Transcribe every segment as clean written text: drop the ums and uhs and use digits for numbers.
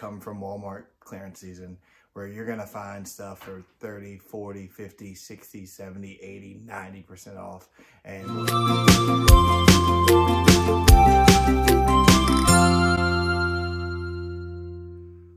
come from Walmart clearance season, where you're gonna find stuff for 30, 40, 50, 60, 70, 80, 90% off. And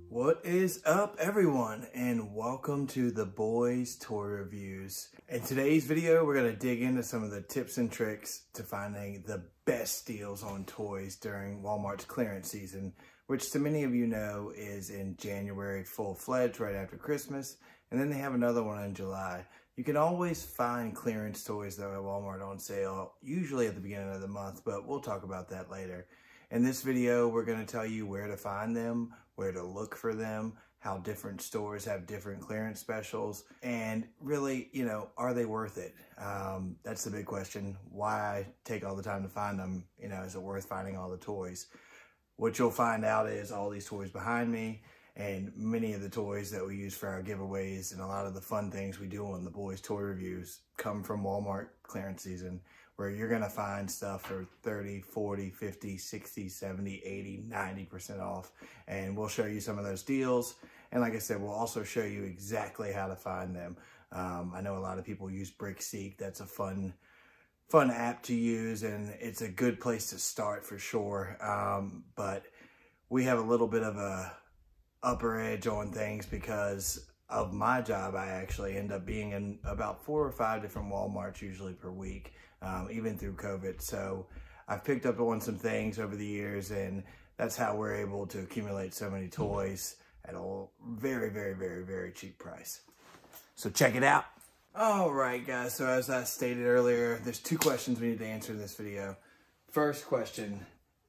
what is up, everyone, and welcome to the Boys Toy Reviews. In today's video, we're gonna dig into some of the tips and tricks to finding the best deals on toys during Walmart's clearance season, which to many of you know is in January full-fledged right after Christmas, and then they have another one in July. You can always find clearance toys though at Walmart on sale, usually at the beginning of the month, but we'll talk about that later. In this video, we're going to tell you where to find them, where to look for them, how different stores have different clearance specials, and really, you know, are they worth it? That's the big question. Why take all the time to find them? You know, is it worth finding all the toys? What you'll find out is all these toys behind me and many of the toys that we use for our giveaways and a lot of the fun things we do on the Boys Toy Reviews come from Walmart clearance season, where you're gonna find stuff for 30, 40, 50, 60, 70, 80, 90% off. And we'll show you some of those deals. And like I said, we'll also show you exactly how to find them. I know a lot of people use Brickseek. That's a fun app to use, and it's a good place to start for sure. But we have a little bit of a upper edge on things because of my job. I actually end up being in about 4 or 5 different Walmarts usually per week, even through COVID. So I've picked up on some things over the years, and that's how we're able to accumulate so many toys at a very, very, very, very cheap price. So check it out. All right, guys. So as I stated earlier, there's 2 questions we need to answer in this video. First question,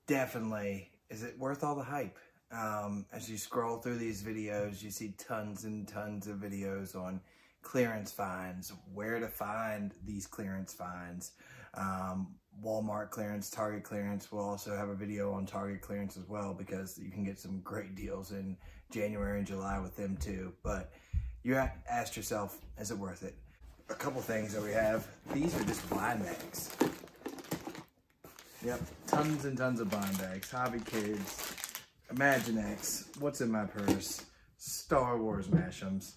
definitely, is it worth all the hype? As you scroll through these videos, you see tons and tons of videos on clearance finds, where to find these clearance finds, Walmart clearance, Target clearance. We'll also have a video on Target clearance as well, because you can get some great deals in January and July with them too. But you asked yourself, is it worth it? A couple things that we have. These are just blind bags. Yep, tons and tons of blind bags. Hobby Kids, Imaginext, What's in My Purse, Star Wars Mashems.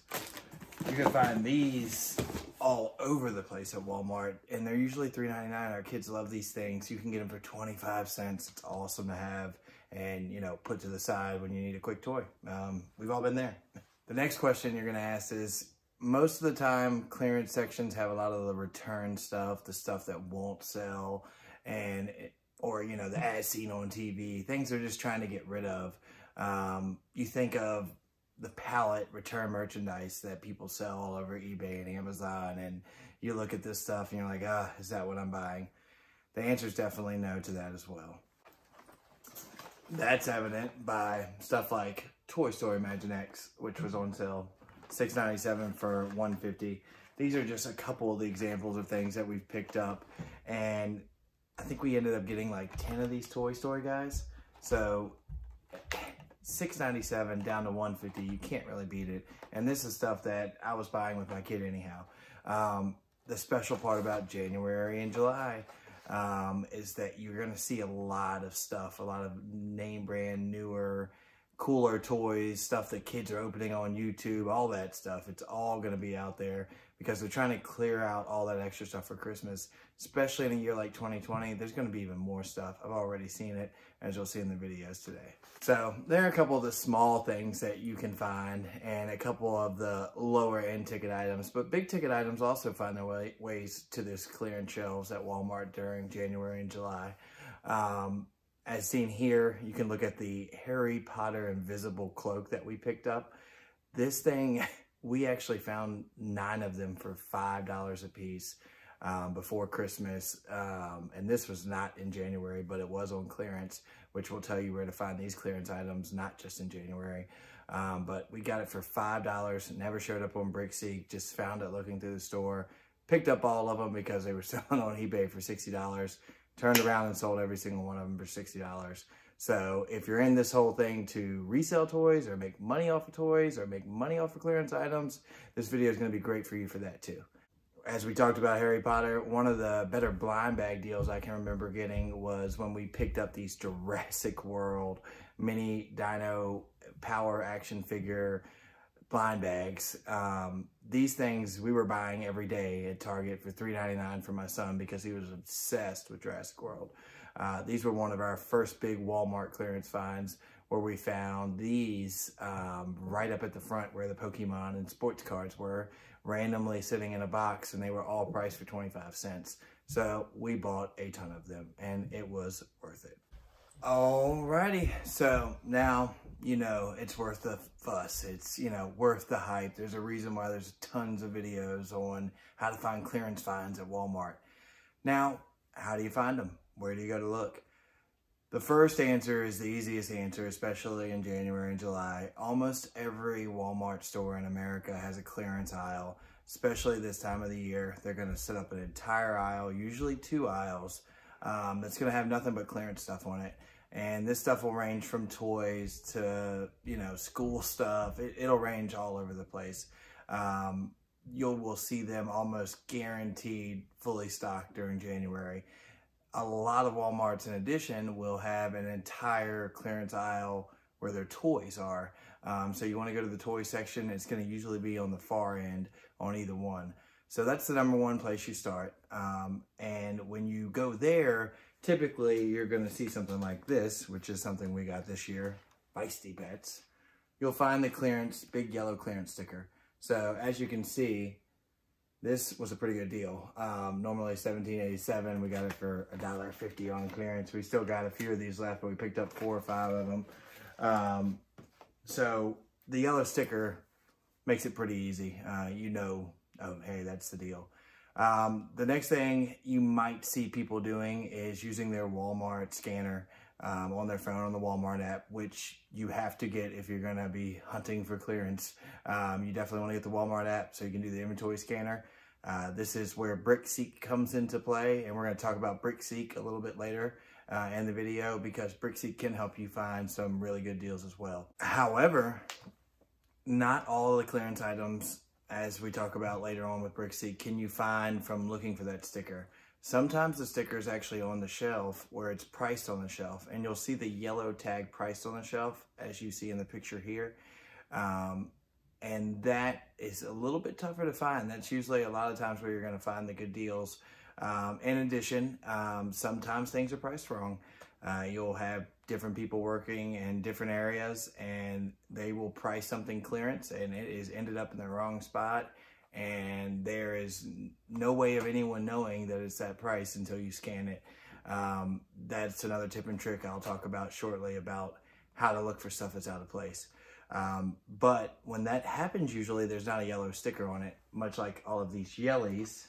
You can find these all over the place at Walmart, and they're usually $3.99. Our kids love these things. You can get them for 25 cents. It's awesome to have and, you know, put to the side when you need a quick toy. We've all been there. The next question you're going to ask is, most of the time, clearance sections have a lot of the return stuff, the stuff that won't sell, or, you know, the as seen on TV, things they're just trying to get rid of. You think of the pallet return merchandise that people sell all over eBay and Amazon, and you look at this stuff and you're like, is that what I'm buying? The answer is definitely no to that as well. That's evident by stuff like Toy Story Imaginext, which was on sale $6.97 for $1.50. These are just a couple of the examples of things that we've picked up, and I think we ended up getting like 10 of these Toy Story guys. So $6.97 down to $1.50, you can't really beat it. And this is stuff that I was buying with my kid anyhow. The special part about January and July is that you're gonna see a lot of stuff, a lot of name brand, newer, cooler toys, stuff that kids are opening on YouTube, all that stuff. It's all going to be out there because they're trying to clear out all that extra stuff for Christmas, especially in a year like 2020. There's going to be even more stuff. I've already seen it, as you'll see in the videos today. So there are a couple of the small things that you can find and a couple of the lower end ticket items, but big ticket items also find their ways to this clearance shelves at Walmart during January and July. As seen here, you can look at the Harry Potter Invisible Cloak that we picked up. This thing, we actually found 9 of them for $5 a piece before Christmas. And this was not in January, but it was on clearance, which will tell you where to find these clearance items, not just in January. But we got it for $5, never showed up on Brickseek, just found it looking through the store. Picked up all of them because they were selling on eBay for $60. Turned around and sold every single one of them for $60. So if you're in this whole thing to resell toys or make money off of toys or make money off of clearance items, this video is going to be great for you for that too. As we talked about Harry Potter, one of the better blind bag deals I can remember getting was when we picked up these Jurassic World mini dino power action figure blind bags. These things we were buying every day at Target for $3.99 for my son because he was obsessed with Jurassic World. These were one of our first big Walmart clearance finds where we found these right up at the front where the Pokemon and sports cards were, randomly sitting in a box, and they were all priced for 25 cents. So we bought a ton of them and it was worth it. Alrighty, so now you know it's worth the fuss. It's, you know, worth the hype. There's a reason why there's tons of videos on how to find clearance finds at Walmart. Now, how do you find them? Where do you go to look? The first answer is the easiest answer, especially in January and July. Almost every Walmart store in America has a clearance aisle, especially this time of the year. They're going to set up an entire aisle, usually 2 aisles, that's going to have nothing but clearance stuff on it. And this stuff will range from toys to, you know, school stuff. It'll range all over the place. You will see them almost guaranteed fully stocked during January. A lot of Walmarts, in addition, will have an entire clearance aisle where their toys are. So you want to go to the toy section. It's going to usually be on the far end on either one. So that's the number one place you start. And when you go there, typically you're going to see something like this, which is something we got this year, Feisty Pets. You'll find the clearance, big yellow clearance sticker. So as you can see, this was a pretty good deal. Normally $17.87. We got it for $1.50 on clearance. We still got a few of these left, but we picked up 4 or 5 of them. So the yellow sticker makes it pretty easy. You know, oh, hey, that's the deal. The next thing you might see people doing is using their Walmart scanner on their phone on the Walmart app, which you have to get if you're going to be hunting for clearance. You definitely want to get the Walmart app so you can do the inventory scanner. This is where Brickseek comes into play, and we're going to talk about Brickseek a little bit later in the video, because Brickseek can help you find some really good deals as well. However, not all the clearance items, as we talk about later on with Brickseek, can you find from looking for that sticker. Sometimes the sticker is actually on the shelf where it's priced on the shelf, and you'll see the yellow tag priced on the shelf as you see in the picture here. And that is a little bit tougher to find. That's usually a lot of times where you're going to find the good deals. In addition, sometimes things are priced wrong. You'll have different people working in different areas, and they will price something clearance and it is ended up in the wrong spot, and there is no way of anyone knowing that it's that price until you scan it. That's another tip and trick I'll talk about shortly about how to look for stuff that's out of place. But when that happens, usually there's not a yellow sticker on it, much like all of these jellies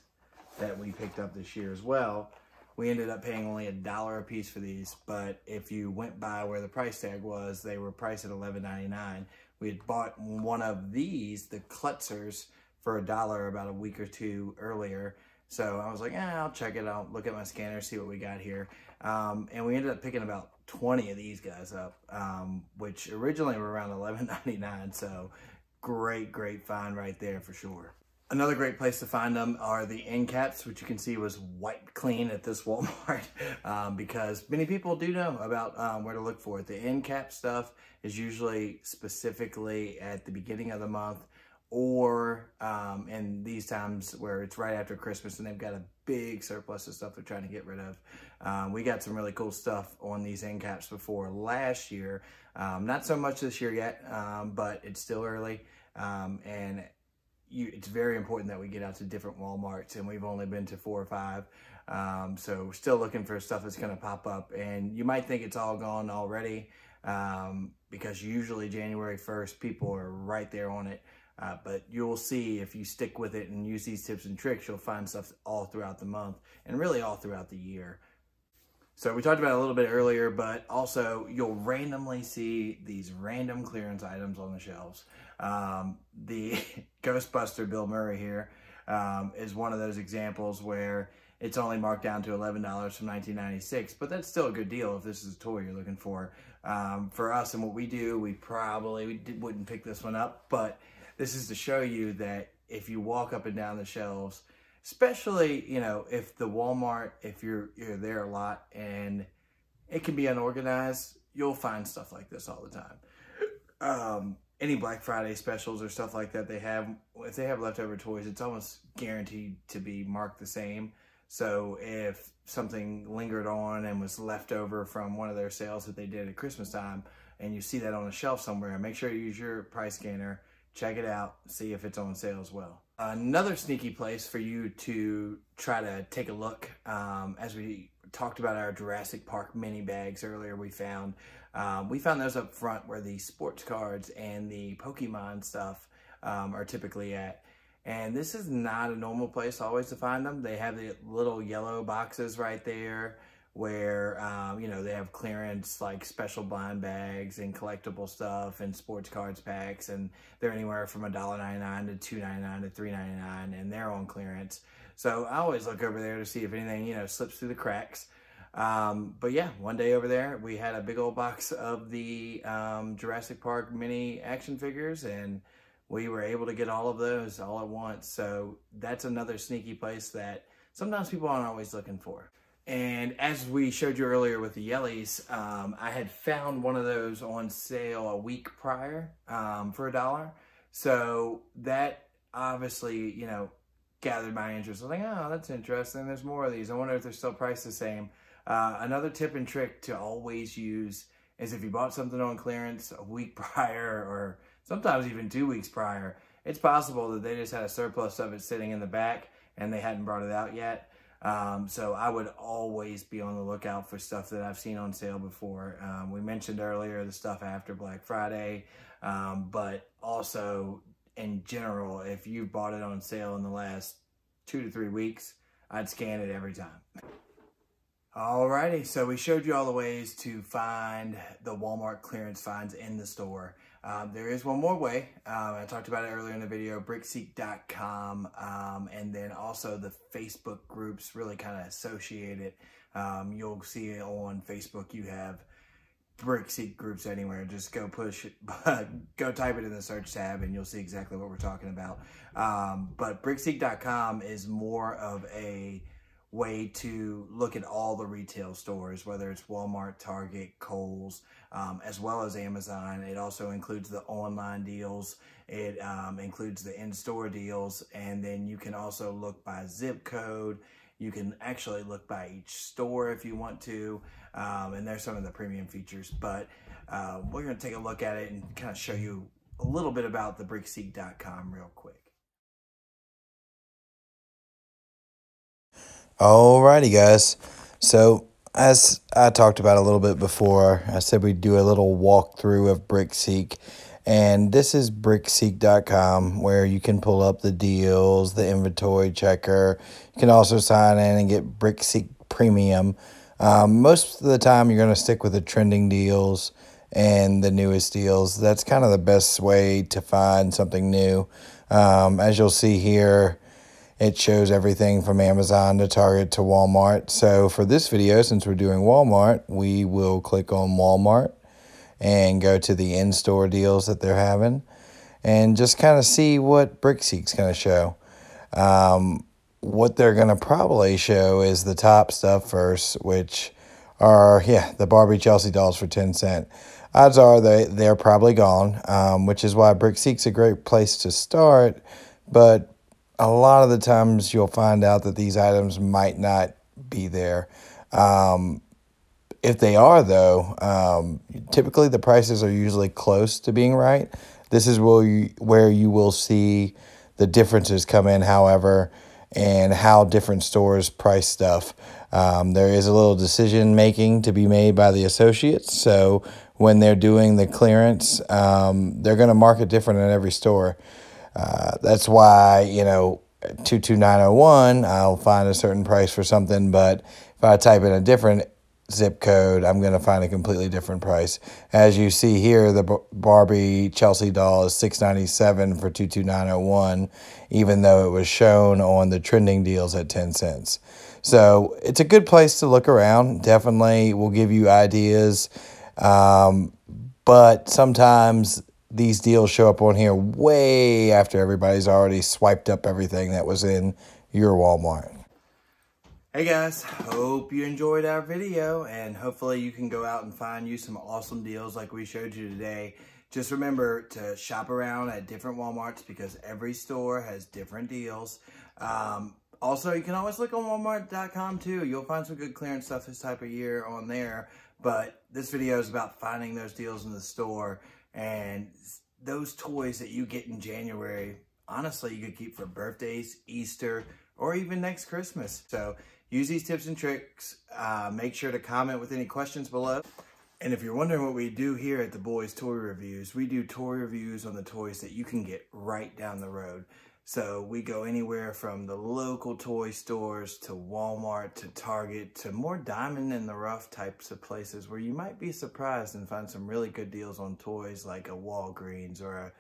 that we picked up this year as well. We ended up paying only $1 a piece for these, but if you went by where the price tag was, they were priced at $11.99. We had bought one of these, the Klutzers, for $1 about a week or 2 earlier. So I was like, I'll check it out, look at my scanner, see what we got here. And we ended up picking about 20 of these guys up, which originally were around $11.99. So great find right there for sure. Another great place to find them are the end caps, which you can see was wiped clean at this Walmart, because many people do know about where to look for it. The end cap stuff is usually specifically at the beginning of the month, or in these times where it's right after Christmas and they've got a big surplus of stuff they're trying to get rid of. We got some really cool stuff on these end caps before last year. Not so much this year yet, but it's still early. And it's very important that we get out to different Walmarts, and we've only been to 4 or 5. So we're still looking for stuff that's going to pop up, and you might think it's all gone already, because usually January 1st, people are right there on it. But you'll see if you stick with it and use these tips and tricks, you'll find stuff all throughout the month and really all throughout the year. So we talked about it a little bit earlier, but also you'll randomly see these random clearance items on the shelves. The Ghostbuster Bill Murray here is one of those examples where it's only marked down to $11 from 1996, but that's still a good deal if this is a toy you're looking for. For us and what we do, we probably wouldn't pick this one up, but this is to show you that if you walk up and down the shelves, especially, you know, if the Walmart, if you're there a lot and it can be unorganized, you'll find stuff like this all the time. any Black Friday specials or stuff like that they have, if they have leftover toys, it's almost guaranteed to be marked the same. So if something lingered on and was left over from one of their sales that they did at Christmas time, and you see that on a shelf somewhere, make sure you use your price scanner, check it out, see if it's on sale as well. Another sneaky place for you to try to take a look, as we talked about our Jurassic Park mini bags earlier, we found those up front where the sports cards and the Pokemon stuff are typically at. And this is not a normal place always to find them. They have the little yellow boxes right there where, you know, they have clearance like special blind bags and collectible stuff and sports cards packs. And they're anywhere from $1.99 to $2.99 to $3.99, and they're on clearance. So I always look over there to see if anything, you know, slips through the cracks. But yeah, one day over there, we had a big old box of the Jurassic Park mini action figures, and we were able to get all of those all at once. So that's another sneaky place that sometimes people aren't always looking for. And as we showed you earlier with the Yellies, I had found one of those on sale a week prior for $1. So that obviously, you know, gathered my interest. I was like, oh, that's interesting. There's more of these. I wonder if they're still priced the same. Another tip and trick to always use is if you bought something on clearance a week prior, or sometimes even 2 weeks prior, it's possible that they just had a surplus of it sitting in the back and they hadn't brought it out yet. So I would always be on the lookout for stuff that I've seen on sale before. We mentioned earlier the stuff after Black Friday, but also in general, if you bought it on sale in the last 2 to 3 weeks, I'd scan it every time. Alrighty, so we showed you all the ways to find the Walmart clearance finds in the store. There is one more way. I talked about it earlier in the video, Brickseekcom, and then also the Facebook groups really kind of associate it. You'll see it on Facebook. You have Brickseek groups anywhere. Just go push it, go type it in the search tab and you'll see exactly what we're talking about. But Brickseek.com is more of a way to look at all the retail stores, whether it's Walmart, Target, Kohl's, as well as Amazon. It also includes the online deals. It includes the in-store deals. And then you can also look by zip code. You can actually look by each store if you want to. And there's some of the premium features. But we're going to take a look at it and kind of show you a little bit about the Brickseek.com real quick. Alrighty guys, so as I talked about a little bit before, I said we'd do a little walkthrough of Brickseek, and this is Brickseek.com where you can pull up the deals, the inventory checker. You can also sign in and get Brickseek Premium. Most of the time you're going to stick with the trending deals and the newest deals. That's kind of the best way to find something new. As you'll see here, it shows everything from Amazon to Target to Walmart. So for this video, since we're doing Walmart, we will click on Walmart and go to the in-store deals that they're having and just kind of see what Brickseek's going to show. What they're going to probably show is the top stuff first, which are, the Barbie Chelsea dolls for 10 cents. Odds are they're probably gone, which is why Brickseek's a great place to start, but a lot of the times you'll find out that these items might not be there. If they are, though, typically the prices are usually close to being right. This is where you will see the differences come in, however, and how different stores price stuff. There is a little decision making to be made by the associates. So when they're doing the clearance, they're going to mark it different at every store. That's why, 22901, I'll find a certain price for something, but if I type in a different zip code, I'm going to find a completely different price. As you see here, the Barbie Chelsea doll is $6.97 for 22901, even though it was shown on the trending deals at 10 cents. So it's a good place to look around. Definitely will give you ideas, but sometimes these deals show up on here way after everybody's already swiped up everything that was in your Walmart. Hey guys, hope you enjoyed our video, and hopefully you can go out and find you some awesome deals like we showed you today. just remember to shop around at different Walmarts because every store has different deals. Also, you can always look on Walmart.com too. You'll find some good clearance stuff this type of year on there. But this video is about finding those deals in the store, and those toys that you get in January, honestly, you could keep for birthdays, Easter, or even next Christmas. So use these tips and tricks. Make sure to comment with any questions below. And if you're wondering what we do here at the Boys Toy Reviews, we do toy reviews on the toys that you can get right down the road. So we go anywhere from the local toy stores to Walmart to Target to more diamond in the rough types of places where you might be surprised and find some really good deals on toys like a Walgreens or a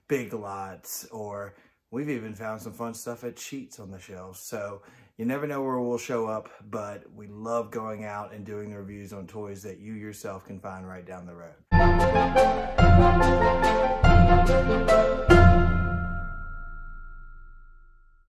Big Lots, or we've even found some fun stuff at Sheets on the shelves. So you never know where we'll show up, but we love going out and doing the reviews on toys that you yourself can find right down the road.